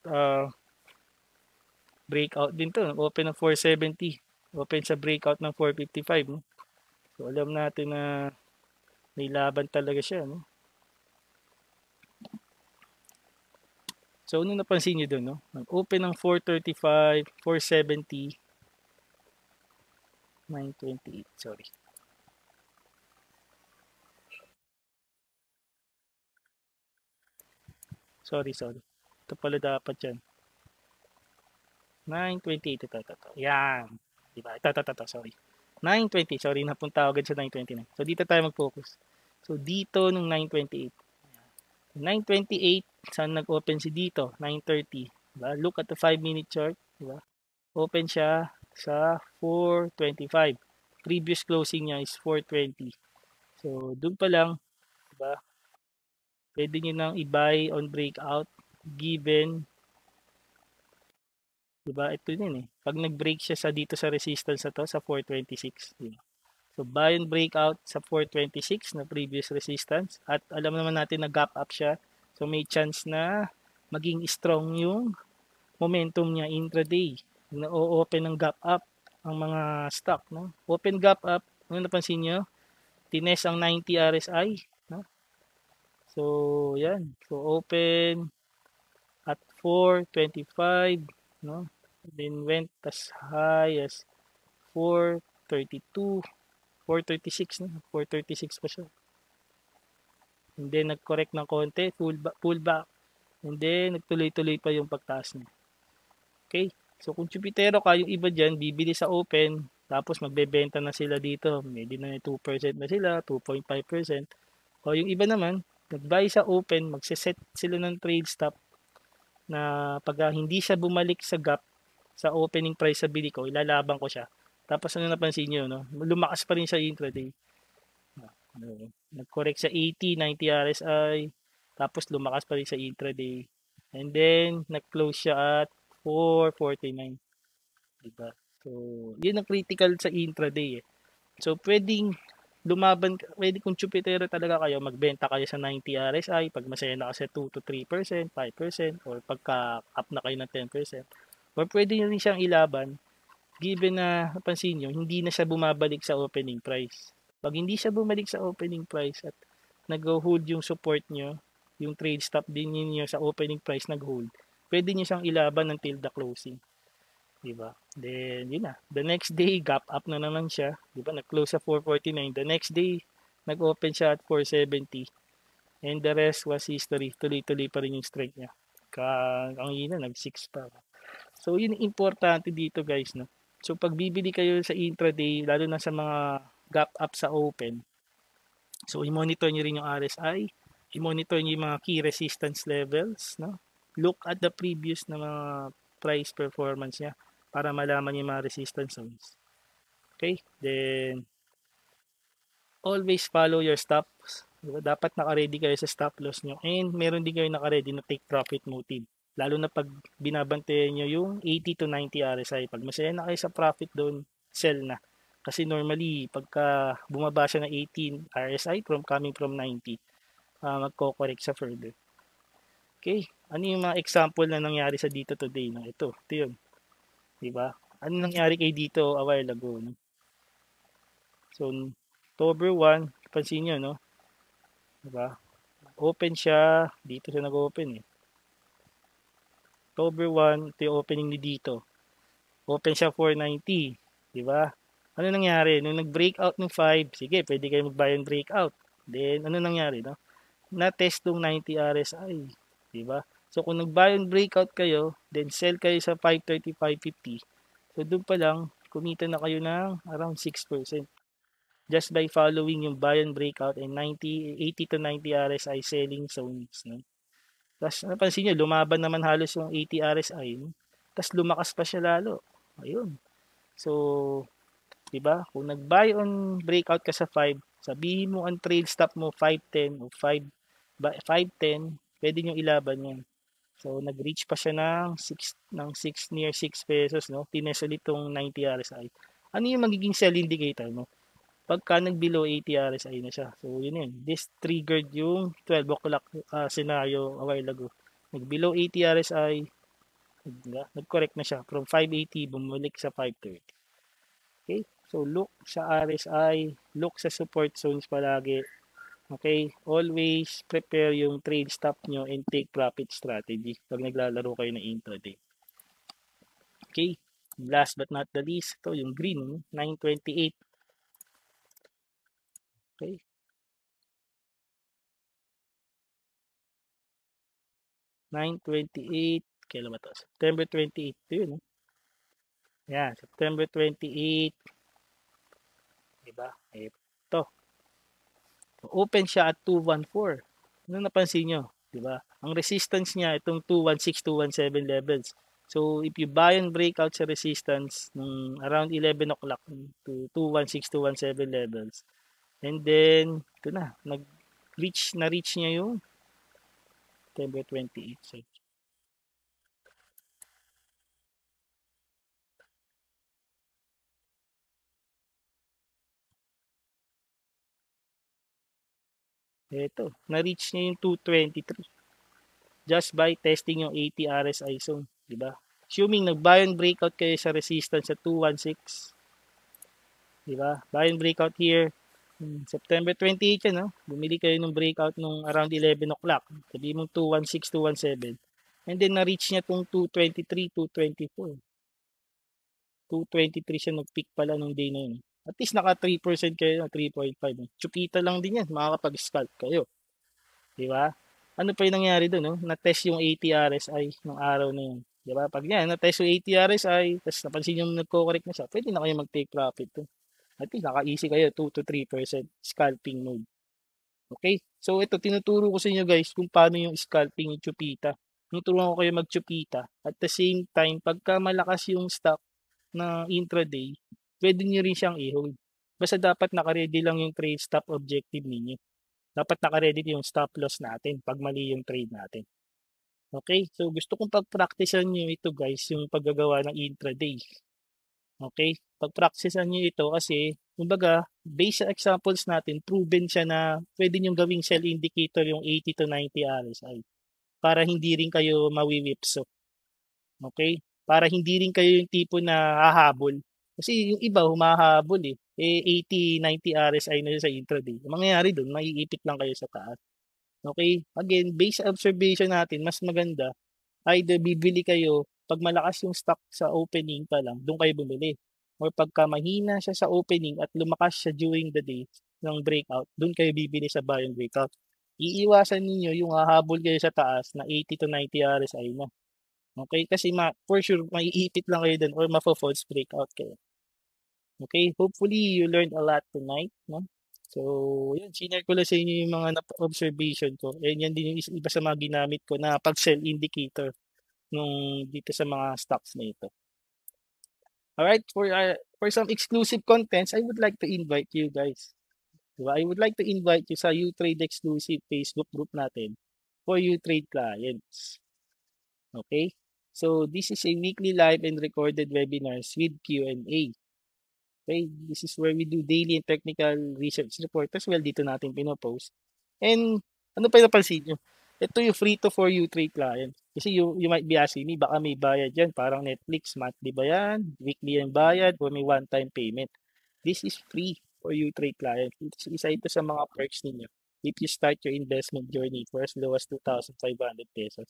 breakout din to. Open ng 470. Open sa breakout ng 455. No? So, alam natin na may laban talaga siya. No? So, ano napansin nyo doon? No? Nag-open ng 435, 470, 928. Sorry. Sorry. Ito pala dapat yan. 928. Ito. Yan. Diba? Ito. Sorry. 920. Sorry, napunta agad sa 929. So, dito tayo mag-focus. So, dito nung 928. 928, saan nag-open si dito? 930. Diba? Look at the 5-minute chart. Diba? Open siya sa 425. Previous closing niya is 420. So, doon pa lang, diba? Pwede nyo nang i-buy on breakout given, diba? Ito din eh. Pag nag-break siya sa dito sa resistance na to, sa 426. Diba? So, buy and breakout sa 426 na previous resistance. At alam naman natin na gap up siya. So, may chance na maging strong yung momentum niya intraday. Na-open ng gap up ang mga stock. No? Open gap up, ano napansin nyo? tinest ang 90 RSI, no? So, yan. So, open at 425, no? Then went as high as 432, 436, no? 436 pa siya. And then nag-correct ng konti, pull back. And then nagtuloy-tuloy pa yung pagtaas niya. Okay? So kung Jupitero ka, yung iba dyan, bibili sa open, tapos magbebenta na sila dito. Maybe na 2% na sila, 2.5%. O yung iba naman, nag-buy sa open, magsiset sila ng trade stop na pag hindi siya bumalik sa gap sa opening price sa bili ko, ilalaban ko siya. Tapos ano napansin nyo, no? Lumakas pa rin siya intraday. Nag-correct sa 80, 90 RSI, tapos lumakas pa rin sa intraday. And then, nag-close siya at 449. Diba? So, yun ang critical sa intraday eh. So, pwedeng lumaban, pwede kung Jupitero talaga kayo, magbenta kayo sa 90 RSI, pag masaya na kasi 2 to 3%, 5%, or pagka-up na kayo ng 10%. Or pwede nyo rin siyang ilaban, given na, napansin nyo, hindi na siya bumabalik sa opening price. Pag hindi siya bumalik sa opening price at nag-hold yung support nyo, yung trade stop din niyo sa opening price nag-hold, pwede nyo siyang ilaban until the closing. Diba? Then, yun na. The next day, gap up na naman siya. Diba? Nag-close sa 449. The next day, nag-open siya at 470. And the rest was history. Tuloy-tuloy pa rin yung strength niya. Ang ina, nag-6 pa. So, yun importante dito guys. No? So, pag bibili kayo sa intraday, lalo na sa mga gap up sa open, so, i-monitor nyo rin yung RSI. I-monitor nyo yung mga key resistance levels. No? Look at the previous na mga price performance niya para malaman yung mga resistance zones. Okay? Then, always follow your stops. Diba? Dapat naka-ready kayo sa stop loss nyo. And meron din kayo naka-ready na take profit motive. Lalo na pag binabantayan nyo yung 80 to 90 RSI. Pag masaya na kayo sa profit doon, sell na. Kasi normally, pagka bumaba siya ng 18 RSI coming from 90, magko-correct sa further. Okay? Ano yung mga example na nangyari sa dito today? No? Ito yun. Diba? Ano nangyari kay dito a while ago? No? So, October 1, pansin nyo, no? Diba? Open siya. Dito siya nag-open eh. October 1, ito yung opening ni dito. Open siya 490. Diba? Ano nangyari? Nung nag-breakout ng 5, sige, pwede kayo mag-buy and breakout. Then, ano nangyari, no? Na-test yung 90 RSI. Diba? So, kung nag-buy and breakout kayo, then sell kayo sa 530, 550. So, doon pa lang, kumita na kayo ng around 6%. Just by following yung buy and breakout and 80 to 90 RSI selling zones. No? Tapos, napansin nyo, lumaban naman halos yung 80 RSI. No? Tapos, lumakas pa siya lalo. Ayun. So, diba? Kung nag-buy on breakout ka sa 5, sabihin mo ang trade stop mo 510 o 510, pwede nyo ilaban yan. So, nag-reach pa siya ng 6 near 6 pesos, no? Tines ulit itong 90 RSI. Ano yung magiging sell indicator mo? Pagka nag-below 80 RSI na siya. So, yun. This triggered yung 12 o'clock scenario a while ago. Nag-below 80 RSI, nag-correct na siya. From 580, bumalik sa 530. Okay? So, look sa RSI, look sa support zones palagi. Okay? Always prepare yung trade stop nyo and take profit strategy pag naglalaro kayo ng intraday. Okay? Last but not the least, ito yung green, 928. Okay? 928, kailan ba ito? September 28. Ito yun. Yan, September 28. Diba? Ito. Open siya at 214. Ano napansin nyo? Diba? Ang resistance niya, itong 216, 217 levels. So, if you buy and break out sa resistance ng around 11 o'clock to 216, 217 levels. And then, ito na, na-reach niya yung September 28. So, ito, na-reach niya yung 223 just by testing yung 80 RSI zone, di ba? Assuming nag-buy and breakout kayo sa resistance sa 216, di ba? Buy and breakout here, September 28 yan, no? Bumili kayo ng breakout nung around 11 o'clock. Sabi mong 216, 217. And then na-reach niya tong 223, 224. 223 siya nag-peak pala nung day na yun. At least naka 3% kayo, 3.5. Chupita lang din yan, makakapag-scalp kayo. Di ba? Ano pa yung nangyari doon, no? Na-test yung ATRSI ng araw na yun. Di ba? Pag yan, na-test yung ATRSI, tapos napansin yung nagko-correct na siya, pwede na kayo mag-take profit to. At least naka-easy kayo, 2 to 3% scalping mode. Okay? So ito, tinuturo ko sa inyo guys kung paano yung scalping yung chupita. Tinuturuan ko kayo mag-chupita. At the same time, pagka malakas yung stock na intraday, pwede nyo rin siyang i-hold. Basta dapat naka-ready lang yung trade stop objective ninyo. Dapat naka-ready yung stop loss natin pag mali yung trade natin. Okay? So gusto kong pag-practicean nyo ito guys, yung paggagawa ng intraday. Okay? Pag-practicean nyo ito kasi, kumbaga, based sa examples natin, proven siya na pwede nyo gawing sell indicator yung 80 to 90 RSI para hindi rin kayo mawiwipso. Okay? Para hindi rin kayo yung tipo na hahabol. Kasi yung iba humahabol eh. 80, 90 RSI na sa intraday. Ang mangyayari doon, maiipit lang kayo sa taas. Okay? Again, based sa observation natin, mas maganda, either bibili kayo pag malakas yung stock sa opening pa lang, doon kayo bumili. Or pagka mahina siya sa opening at lumakas siya during the day ng breakout, doon kayo bibili sa buy and breakout. Iiwasan ninyo yung hahabol kayo sa taas na 80 to 90 RSI na. Okay? Kasi for sure, maiipit lang kayo doon or mafo-false breakout kayo. Okay? Hopefully, you learned a lot tonight. No? So, yun, sinare ko lang sa inyo yung mga observation ko. And yan din yung iba sa mga ginamit ko na pag-sell indicator nung dito sa mga stocks na ito. Alright, for some exclusive contents, I would like to invite you guys. Diba? I would like to invite you sa U-Trade exclusive Facebook group natin for U-Trade clients. Okay? So, this is a weekly live and recorded webinars with Q&A. Okay? This is where we do daily and technical research report as well. Dito natin pinopost. And ano pa yung napansin nyo? Ito yung free to for you trade client. Kasi you might be asking me, baka may bayad yan. Parang Netflix, monthly ba yan? Weekly yung bayad? O may one-time payment? This is free for you trade client. Isa ito sa mga perks ninyo if you start your investment journey for as low as 2,500 pesos.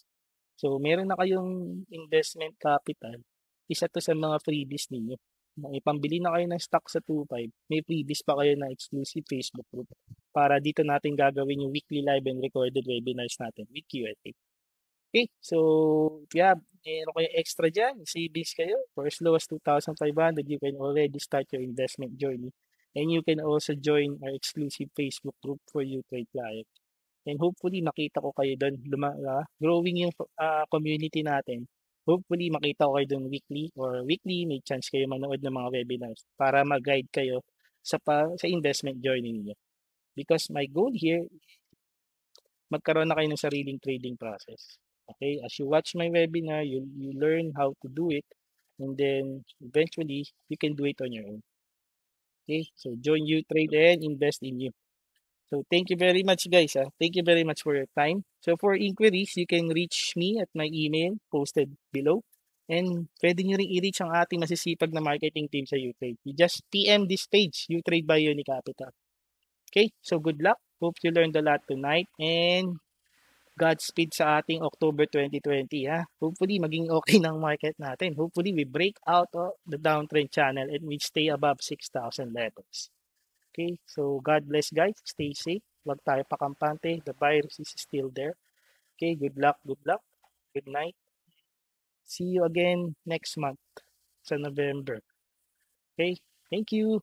So, meron na kayong investment capital. Isa to sa mga freebies ninyo. Kung ipambili na kayo ng stock sa 2.5, may freebies pa kayo na exclusive Facebook group para dito natin gagawin yung weekly live and recorded webinars natin with Q&A. Okay, so yeah, meron kayo extra dyan, savings kayo for as low as 2,500, you can already start your investment journey. And you can also join our exclusive Facebook group for you trade client. And hopefully makita ko kayo doon, growing yung community natin. Hopefully makita ko kayo doon weekly may chance kayo manood ng mga webinars para mag-guide kayo sa investment journey niyo. Because my goal here, magkaroon na kayo ng sariling trading process. Okay? As you watch my webinar, you learn how to do it, and then eventually you can do it on your own. Okay? So join U-Trade and invest in you. So thank you very much guys. Thank you very much for your time. So for inquiries, you can reach me at my email posted below. And pwede nyo rin i-reach ang ating masisipag na marketing team sa U-Trade. You just PM this page, U-Trade by Unicapital. Okay, so good luck. Hope you learned a lot tonight. And Godspeed sa ating October 2020. Hopefully maging okay ng market natin. Hopefully we break out of the downtrend channel and we stay above 6,000 levels. Okay, so God bless guys. Stay safe. Huwag tayo pakampante. The virus is still there. Okay, good luck, good luck. Good night. See you again next month sa November. Okay, thank you.